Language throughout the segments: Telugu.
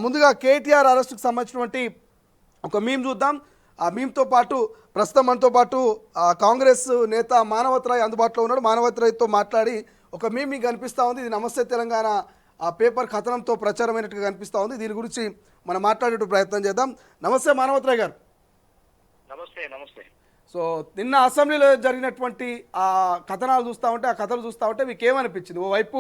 ముందుగా కేటీఆర్ అరెస్టుకు సంబంధించినటువంటి ఒక మీమ్ చూద్దాం. ఆ మీమ్తో పాటు ప్రస్తుతం మనతో పాటు కాంగ్రెస్ నేత మానవతరాయ్ అందుబాటులో ఉన్నాడు. మానవతరాయ్తో మాట్లాడి ఒక మీమ్ మీకు కనిపిస్తూ ఉంది. ఇది నమస్తే తెలంగాణ పేపర్ కథనంతో ప్రచారమైనట్టుగా కనిపిస్తూ ఉంది. దీని గురించి మనం మాట్లాడే ప్రయత్నం చేద్దాం. నమస్తే మానవతరాయ్ గారు. నమస్తే. నమస్తే. సో నిన్న అసెంబ్లీలో జరిగినటువంటి ఆ కథనాలు చూస్తూ ఉంటే, ఆ కథలు చూస్తూ ఉంటే మీకు ఏమనిపించింది? ఓవైపు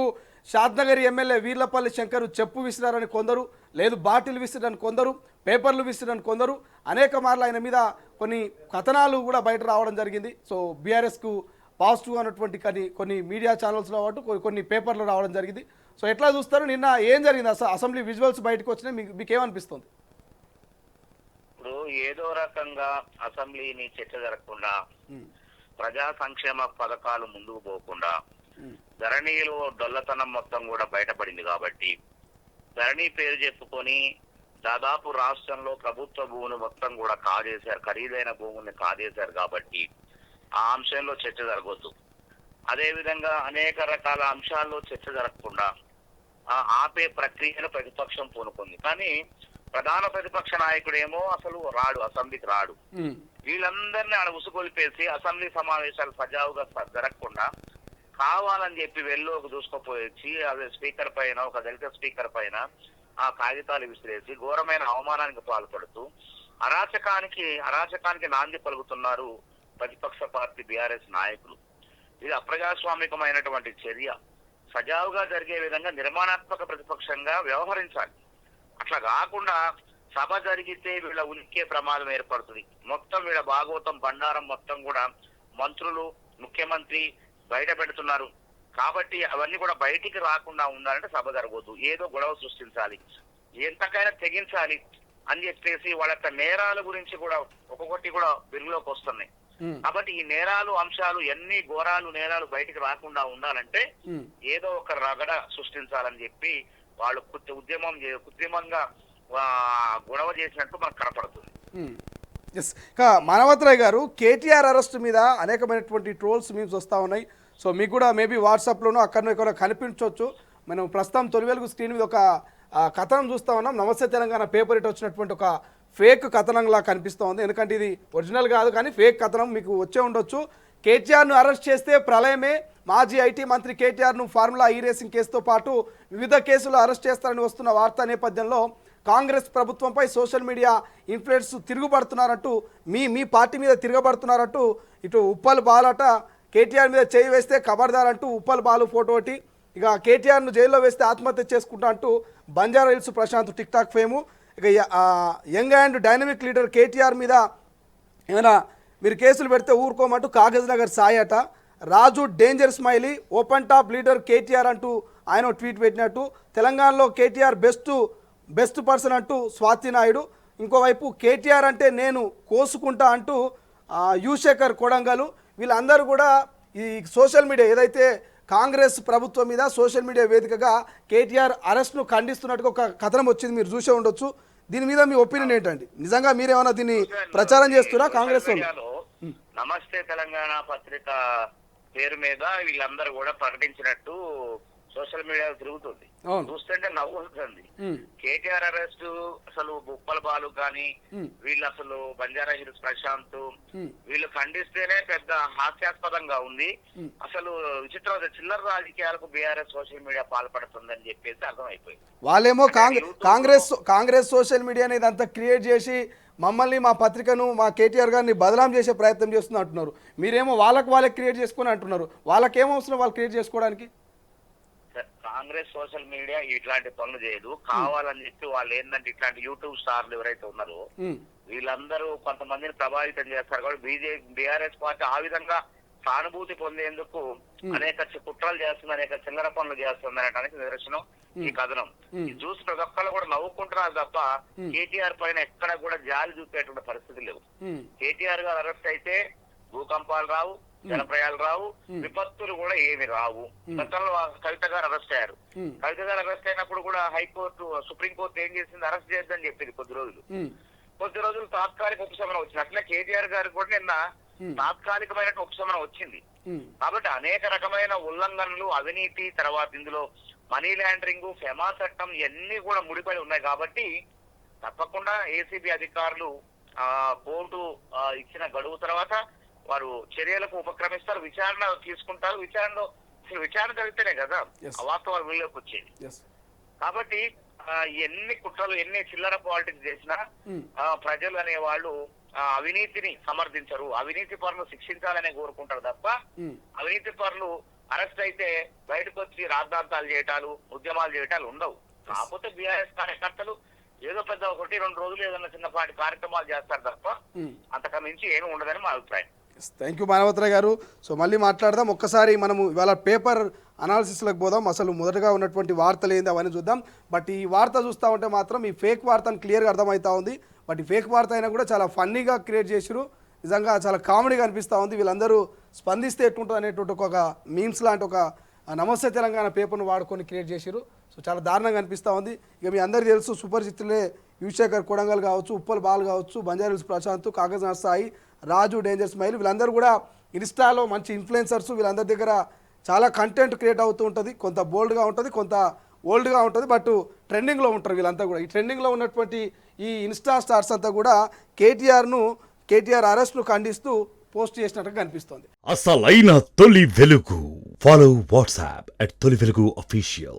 షాద్నగర్ ఎమ్మెల్యే వీర్లపల్లి శంకర్ చెప్పు విసిరారని కొందరు, లేదు బాటిల్ విసిరని కొందరు, పేపర్లు విసిరని కొందరు, అనేక మార్లు ఆయన మీద కొన్ని కథనాలు కూడా బయట రావడం జరిగింది. సో బీఆర్ఎస్కు పాజిటివ్ అన్నటువంటి కొన్ని మీడియా ఛానల్స్లో పాటు కొన్ని పేపర్లు రావడం జరిగింది. సో ఎట్లా చూస్తారు? నిన్న ఏం జరిగింది? అసెంబ్లీ విజువల్స్ బయటకు వచ్చినాయి, మీకు ఏమనిపిస్తుంది? ఇప్పుడు ఏదో రకంగా అసెంబ్లీని చర్చ జరగకుండా, ప్రజా సంక్షేమ పథకాలు ముందుకు పోకుండా, ధరణిలో డొల్లతనం మొత్తం కూడా బయటపడింది కాబట్టి, ధరణి పేరు చెప్పుకొని దాదాపు రాష్ట్రంలో ప్రభుత్వ భూములు మొత్తం కూడా కాజేశారు, ఖరీదైన భూముల్ని కాజేశారు కాబట్టి ఆ అంశంలో చర్చ జరగొద్దు. అదేవిధంగా అనేక రకాల అంశాల్లో చర్చ జరగకుండా ఆపే ప్రక్రియను ప్రతిపక్షం పూనుకుంది. కానీ ప్రధాన ప్రతిపక్ష నాయకుడేమో అసలు రాడు, అసెంబ్లీకి రాడు. వీళ్ళందరినీ ఆడ ఉసుగొలిపేసి అసెంబ్లీ సమావేశాలు సజావుగా జరగకుండా కావాలని చెప్పి వెళ్ళోకి దూసుకుపోయి అదే స్పీకర్ పైన, ఒక దళిత స్పీకర్ పైన ఆ కాగితాలు విసిరేసి ఘోరమైన అవమానానికి పాల్పడుతూ అరాచకానికి నాంది పలుకుతున్నారు ప్రతిపక్ష పార్టీ బీఆర్ఎస్ నాయకులు. ఇది అప్రజాస్వామికమైనటువంటి చర్య. సజావుగా జరిగే విధంగా నిర్మాణాత్మక ప్రతిపక్షంగా వ్యవహరించాలి. అట్లా కాకుండా సభ జరిగితే వీళ్ళ ఉనికే ప్రమాదం ఏర్పడుతుంది. మొత్తం వీళ్ళ భాగవతం బండారం మొత్తం కూడా మంత్రులు, ముఖ్యమంత్రి బయట పెడుతున్నారు. కాబట్టి అవన్నీ కూడా బయటికి రాకుండా ఉండాలంటే సభ జరగవద్దు, ఏదో గొడవ సృష్టించాలి, ఎంతకైనా తెగించాలి అని చెప్పేసి వాళ్ళ నేరాల గురించి కూడా ఒక్కొక్కటి కూడా వెలుగులోకి వస్తున్నాయి. కాబట్టి ఈ నేరాలు అంశాలు ఎన్ని ఘోరాలు నేరాలు బయటికి రాకుండా ఉండాలంటే ఏదో ఒక రగడ సృష్టించాలని చెప్పి వాళ్ళు కృత్రిమంగా గొడవ చేసినట్టు మనకు కనపడుతుంది. మానవతరాయ్ గారు, కేటీఆర్ అరెస్ట్ మీద అనేకమైనటువంటి ట్రోల్స్ మీమ్స్ వస్తూ ఉన్నాయి. సో మీకు కూడా మేబీ వాట్సాప్లోనూ అక్కడనో ఇక్కడ కనిపించవచ్చు. మనం ప్రస్తుతం తొలి వెలుగు స్క్రీన్ మీద ఒక కథనం చూస్తూ ఉన్నాం. నమస్తే తెలంగాణ పేపర్ ఇటు వచ్చినటువంటి ఒక ఫేక్ కథనంలా కనిపిస్తూ ఉంది. ఎందుకంటే ఇది ఒరిజినల్ కాదు, కానీ ఫేక్ కథనం మీకు వచ్చే ఉండొచ్చు. కేటీఆర్ను అరెస్ట్ చేస్తే ప్రళయమే, మాజీ ఐటీ మంత్రి కేటీఆర్ను ఫార్ములా ఈ రేసింగ్ కేసుతో పాటు వివిధ కేసులు అరెస్ట్ చేస్తారని వస్తున్న వార్తా నేపథ్యంలో కాంగ్రెస్ ప్రభుత్వంపై సోషల్ మీడియా ఇన్ఫ్లుయెన్స్ తిరుగుబడుతున్నారంటూ మీ పార్టీ మీద తిరగబడుతున్నారంటూ ఇటు ఉప్పల్ బాలట కేటీఆర్ మీద చేయి వేస్తే ఖబర్దార్ అంటూ ఉప్పల్ బాలు ఫోటో ఒకటి, ఇక కేటీఆర్ను జైల్లో వేస్తే ఆత్మహత్య చేసుకుంటా అంటూ Banjara Hills Prashant TikTok fame, ఇక young and dynamic leader KTR మీద ఏమైనా మీరు కేసులు పెడితే ఊరుకోమంటూ కాగజ్ నగర్ సాయట, Raju danger smiley, open top leader KTR అంటూ ఆయన ట్వీట్ పెట్టినట్టు, తెలంగాణలో కేటీఆర్ బెస్ట్ పర్సన్ అంటూ స్వాతి నాయుడు, ఇంకోవైపు కేటీఆర్ అంటే నేను కోసుకుంటా అంటూ యుశేఖర్ కొడంగలు, వీళ్ళందరూ కూడా ఈ సోషల్ మీడియా ఏదైతే కాంగ్రెస్ ప్రభుత్వం మీద సోషల్ మీడియా వేదికగా కేటీఆర్ అరెస్ట్ను ఖండిస్తున్నట్టుగా ఒక కథనం వచ్చింది, మీరు చూసే ఉండొచ్చు. దీని మీద మీ ఒపీనియన్ ఏంటండి? నిజంగా మీరేమన్నా దీన్ని ప్రచారం చేస్తున్నా కాంగ్రెస్ వాళ్ళు? నమస్తే తెలంగాణ పత్రిక పేరు మీద వీళ్ళందరూ కూడా ప్రకటించినట్టు సోషల్ మీడియా తిరుగుతుంది. చూస్తుంటే నవ్వు వస్తుంది. కేటీఆర్ అరెస్ట్ అసలు ఉప్పల్ బాలు కానీ వీళ్ళు అసలు బంజారా హిల్స్ ప్రశాంత్ వీళ్ళు ఖండిస్తేనే పెద్ద హాస్యాస్పదంగా ఉంది. అసలు విచిత్ర చిల్లర రాజకీయాలకు బీఆర్ఎస్ సోషల్ మీడియా పాల్పడుతుందని చెప్పేసి అర్థమైపోయింది. వాళ్ళేమో కాంగ్రెస్ సోషల్ మీడియా అనేది అంతా క్రియేట్ చేసి మమ్మల్ని, మా పత్రికను, మా కేటీఆర్ గారిని బదనాం చేసే ప్రయత్నం చేస్తున్నా అంటున్నారు. మీరేమో వాళ్ళకి క్రియేట్ చేసుకుని అంటున్నారు. వాళ్ళకేమో అవసరం వాళ్ళు క్రియేట్ చేసుకోవడానికి? కాంగ్రెస్ సోషల్ మీడియా ఇట్లాంటి పనులు చేయదు. కావాలని చెప్పి వాళ్ళు ఏంటంటే ఇట్లాంటి యూట్యూబ్ స్టార్లు ఎవరైతే ఉన్నారో వీళ్ళందరూ కొంతమందిని ప్రభావితం చేస్తారు. కాబట్టి బీఆర్ఎస్ పార్టీ ఆ విధంగా సానుభూతి పొందేందుకు అనేక కుట్రలు చేస్తుంది, అనేక చిల్లర పనులు చేస్తుంది అనడానికి నిదర్శనం ఈ కథనం. చూసి ప్రతి ఒక్కళ్ళు కూడా నవ్వుకుంటున్నారు తప్ప కేటీఆర్ పైన ఎక్కడ కూడా జాలి చూపేటువంటి పరిస్థితి లేవు. కేటీఆర్ గారు అరెస్ట్ అయితే భూకంపాలు రావు, జనప్రయాలు రావు, విపత్తులు కూడా ఏమి రావు. గతంలో కవిత గారు అరెస్ట్ అయ్యారు. కవిత గారు అరెస్ట్ అయినప్పుడు కూడా హైకోర్టు, సుప్రీంకోర్టు ఏం చేసింది? అరెస్ట్ చేద్దని చెప్పింది కొద్ది రోజులు తాత్కాలిక ఉపశమనం వచ్చింది. అట్లా కేటీఆర్ గారికి కూడా నిన్న తాత్కాలికమైన ఉపశమనం వచ్చింది. కాబట్టి అనేక రకమైన ఉల్లంఘనలు, అవినీతి, తర్వాత ఇందులో మనీ లాండరింగ్, ఫెమా చట్టం ఇవన్నీ కూడా ముడిపడి ఉన్నాయి కాబట్టి తప్పకుండా ఏసీబీ అధికారులు కోర్టు ఇచ్చిన గడువు తర్వాత వారు చర్యలకు ఉపక్రమిస్తారు, విచారణ తీసుకుంటారు. విచారణ జరిగితేనే కదా వాస్తవాలు వీళ్ళకి వచ్చేది. కాబట్టి ఎన్ని కుట్రలు, ఎన్ని చిల్లర పాలిటిక్స్ చేసినా ప్రజలు అనే వాళ్ళు అవినీతిని సమర్థించరు. అవినీతి పరులు శిక్షించాలనే కోరుకుంటారు తప్ప అవినీతి పరులు అరెస్ట్ అయితే బయటకు వచ్చి రాద్ధాంతాలు చేయటాలు, ఉద్యమాలు చేయటాలు ఉండవు. కాకపోతే బీఆర్ఎస్ కార్యకర్తలు ఏదో పెద్ద 1-2 రోజులు ఏదైనా చిన్నపాటి కార్యక్రమాలు చేస్తారు తప్ప అంతకు మించి ఏమి ఉండదని మా అభిప్రాయం. థ్యాంక్ యూ మానవతరాయ్ గారు. సో మళ్ళీ మాట్లాడదాం. ఒక్కసారి మనము ఇవాళ పేపర్ అనాలిసిస్లకు పోదాం. అసలు మొదటగా ఉన్నటువంటి వార్తలు ఏంది అవన్నీ చూద్దాం. బట్ ఈ వార్త చూస్తూ ఉంటే మాత్రం ఈ ఫేక్ వార్తను క్లియర్గా అర్థమవుతా ఉంది. బట్ ఈ ఫేక్ వార్త అయినా కూడా చాలా ఫన్నీగా క్రియేట్ చేసిరు, నిజంగా చాలా కామెడీగా అనిపిస్తూ ఉంది. వీళ్ళందరూ స్పందిస్తే ఎట్టుంటుంది అనేటువంటి ఒక మీమ్స్ లాంటి ఒక నమస్తే తెలంగాణ పేపర్ను వాడుకొని క్రియేట్ చేసిరు. సో చాలా దారుణంగా అనిపిస్తూ ఉంది. ఇక మీ అందరికీ తెలుసు సుపరిచితులే యువశేఖర్ కొడంగల్ కావచ్చు, ఉప్పల్ బాల్ కావచ్చు, బంజారాహిల్స్ ప్రశాంత్, కాగజ్ సాయి, రాజు, డేంజర్ స్మైల్, వీళ్ళందరూ కూడా ఇన్స్టాలో మంచి ఇన్ఫ్లుయెన్సర్స్. వీళ్ళందరి దగ్గర చాలా కంటెంట్ క్రియేట్ అవుతూ ఉంటుంది. కొంత బోల్డ్గా ఉంటుంది, కొంత ఓల్డ్గా ఉంటుంది, బట్ ట్రెండింగ్లో ఉంటారు వీళ్ళంతా కూడా. ఈ ట్రెండింగ్లో ఉన్నటువంటి ఈ ఇన్స్టా స్టార్స్ అంతా కూడా కేటీఆర్ అరెస్ట్ను ఖండిస్తూ పోస్ట్ చేసినట్టుగా కనిపిస్తోంది. అసలైన తొలి వెలుగు. ఫాలో వాట్సాప్ @తొలి వెలుగు అఫీషియల్.